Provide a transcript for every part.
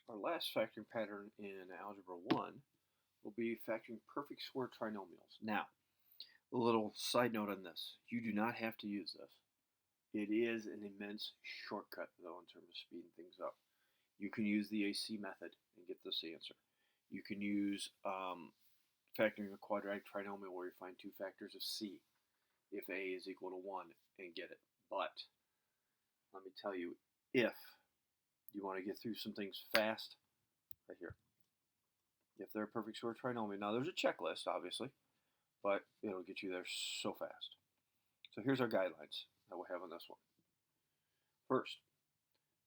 Our last factoring pattern in Algebra 1 will be factoring perfect square trinomials. Now, a little side note on this. You do not have to use this. It is an immense shortcut, though, in terms of speeding things up. You can use the AC method and get this answer. You can use factoring a quadratic trinomial where you find two factors of c if a is equal to 1 and get it. But let me tell you, if you want to get through some things fast, right here. If they're a perfect square trinomial, now there's a checklist, obviously, but it'll get you there so fast. So here's our guidelines that we'll have on this one. First,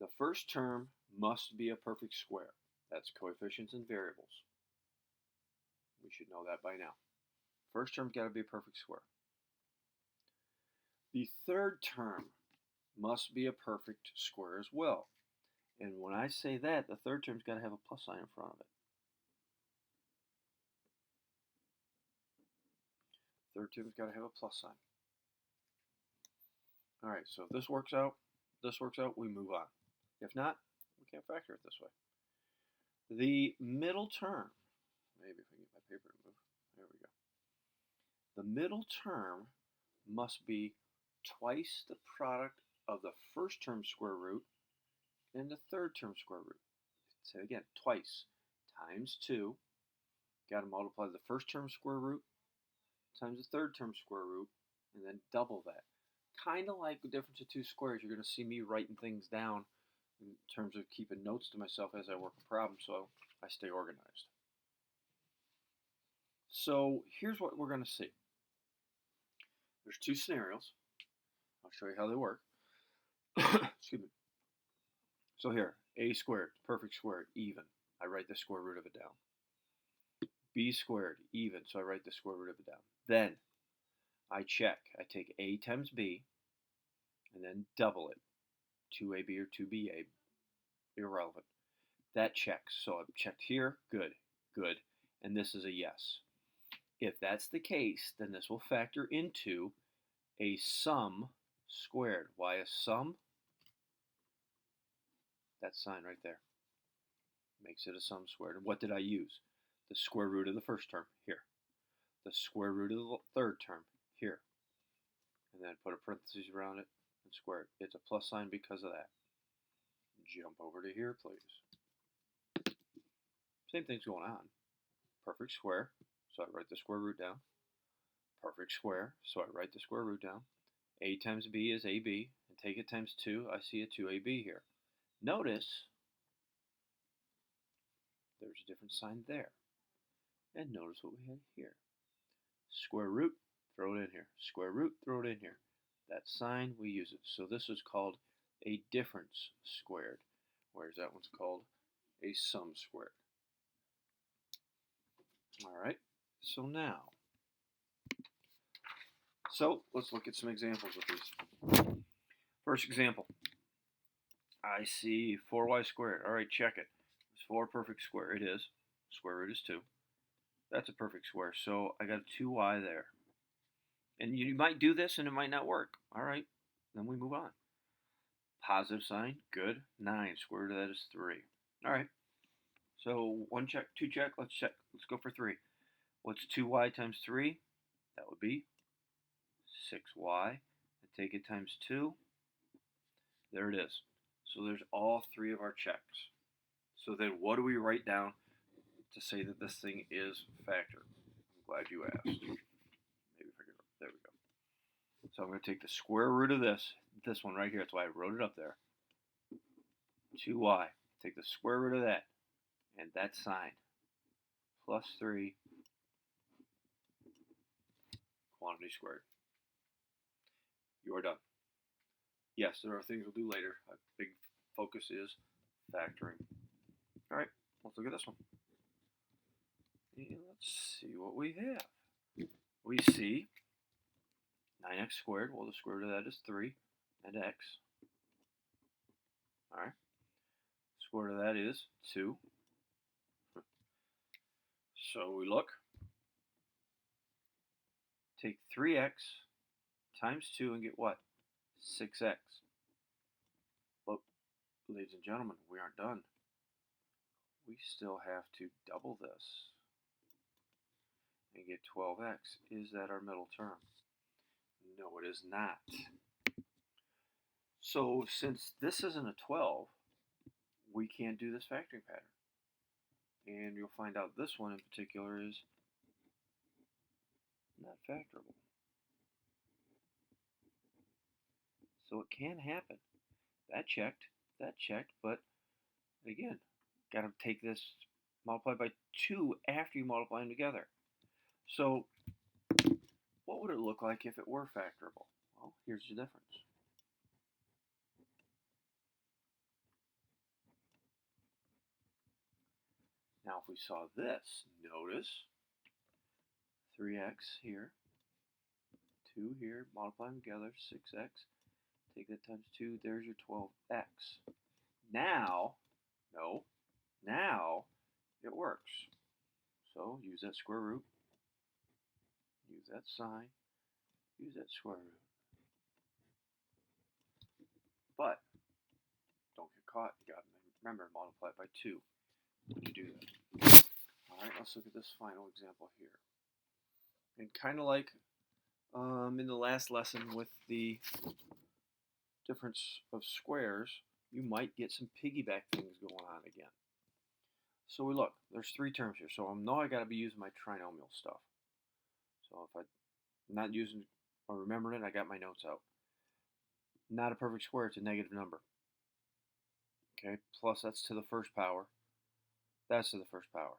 the first term must be a perfect square. That's coefficients and variables. We should know that by now. First term's got to be a perfect square. The third term must be a perfect square as well. And when I say that, the third term's got to have a plus sign in front of it. Third term's got to have a plus sign. All right, so if this works out, we move on. If not, we can't factor it this way. The middle term, maybe if I can get my paper to move, there we go. The middle term must be twice the product of the first term square root and the third term square root. Say it again, twice times 2. Got to multiply the first term square root times the third term square root and then double that. Kind of like the difference of two squares. You're going to see me writing things down in terms of keeping notes to myself as I work a problem so I stay organized. So here's what we're going to see. There's two scenarios. I'll show you how they work. Excuse me. So here, a squared, perfect square, even. I write the square root of it down. B squared, even, so I write the square root of it down. Then I check. I take a times b and then double it. 2ab or 2ba, irrelevant. That checks. So I've checked here, good, good, and this is a yes. If that's the case, then this will factor into a sum squared. Why a sum? That sign right there makes it a sum squared. And what did I use? The square root of the first term, here. The square root of the third term, here. And then put a parenthesis around it and square it. It's a plus sign because of that. Jump over to here, please. Same thing's going on. Perfect square, so I write the square root down. Perfect square, so I write the square root down. A times b is ab, and take it times 2, I see a 2ab here. Notice there's a different sign there. And notice what we had here. Square root, throw it in here. Square root, throw it in here. That sign, we use it. So this is called a difference squared, whereas that one's called a sum squared. All right, so now, let's look at some examples of these. First example, I see 4y squared. All right, check it. It's 4 perfect square. It is. Square root is 2. That's a perfect square. So I got a 2y there. And you might do this and it might not work. All right, then we move on. Positive sign, good. 9, square root of that is 3. All right. So 1 check, 2 check, let's check. Let's go for 3. What's 2y times 3? That would be 6y. And take it times 2. There it is. So there's all 3 of our checks. So then what do we write down to say that this thing is factored? I'm glad you asked. Maybe if I can, there we go. So I'm going to take the square root of this one right here. That's why I wrote it up there. 2y. Take the square root of that. And that sign. Plus 3. Quantity squared. You are done. Yes, there are things we'll do later. A big focus is factoring. All right, let's look at this one. And let's see what we have. We see 9x squared. Well, the square root of that is 3 and x. All right. Square root of that is 2. So we look. Take 3x times 2 and get what? 6x. But, ladies and gentlemen, we aren't done. we still have to double this and get 12x. Is that our middle term? No, it is not. So since this isn't a 12, we can't do this factoring pattern. And you'll find out this one in particular is not factorable. So it can happen. That checked, but again, got to take this, multiply by 2 after you multiply them together. So what would it look like if it were factorable? Well, here's the difference. Now if we saw this, notice 3x here, 2 here, multiply them together, 6x, take that times 2, there's your 12x. Now it works. So use that square root, use that sign, use that square root. But don't get caught. You got to remember to multiply it by 2 when you do that. All right, let's look at this final example here. And kind of like in the last lesson with the difference of squares, you might get some piggyback things going on again. So we look, there's 3 terms here. So I know I got to be using my trinomial stuff. So if I'm not using or remembering it, I got my notes out. Not a perfect square, it's a negative number. Okay, plus that's to the first power. That's to the first power.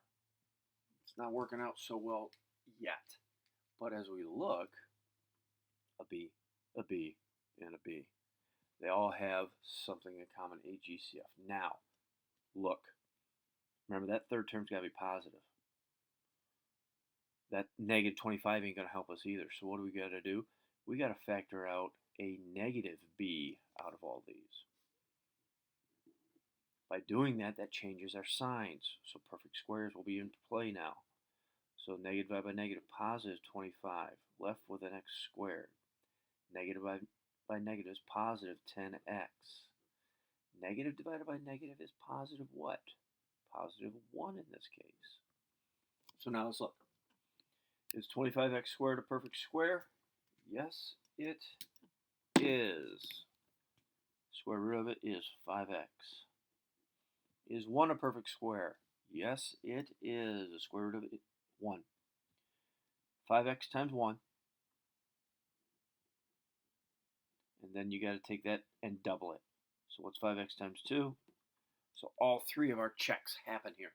It's not working out so well yet. But as we look, a b, and a b. They all have something in common, a GCF. Now, look. Remember, that third term's got to be positive. That negative 25 ain't going to help us either. So what do we got to do? We got to factor out a negative b out of all these. By doing that, that changes our signs. So perfect squares will be in play now. So negative divided by negative, positive 25, left with an x squared. Negative by negative is positive 10x. Negative divided by negative is positive what? Positive 1 in this case. So now let's look. Is 25x squared a perfect square? Yes, it is. Square root of it is 5x. Is 1 a perfect square? Yes, it is. The square root of it, 1. 5x times 1. And then you got to take that and double it. So what's 5x times 2? So all 3 of our checks happen here.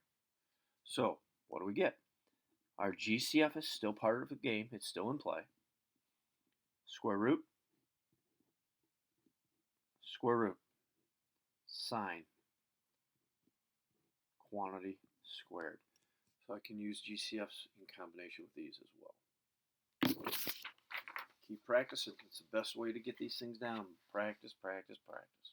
So what do we get? Our GCF is still part of the game. It's still in play. Square root, sine, quantity squared. So I can use GCFs in combination with these as well. Keep practicing. It's the best way to get these things down. Practice, practice, practice.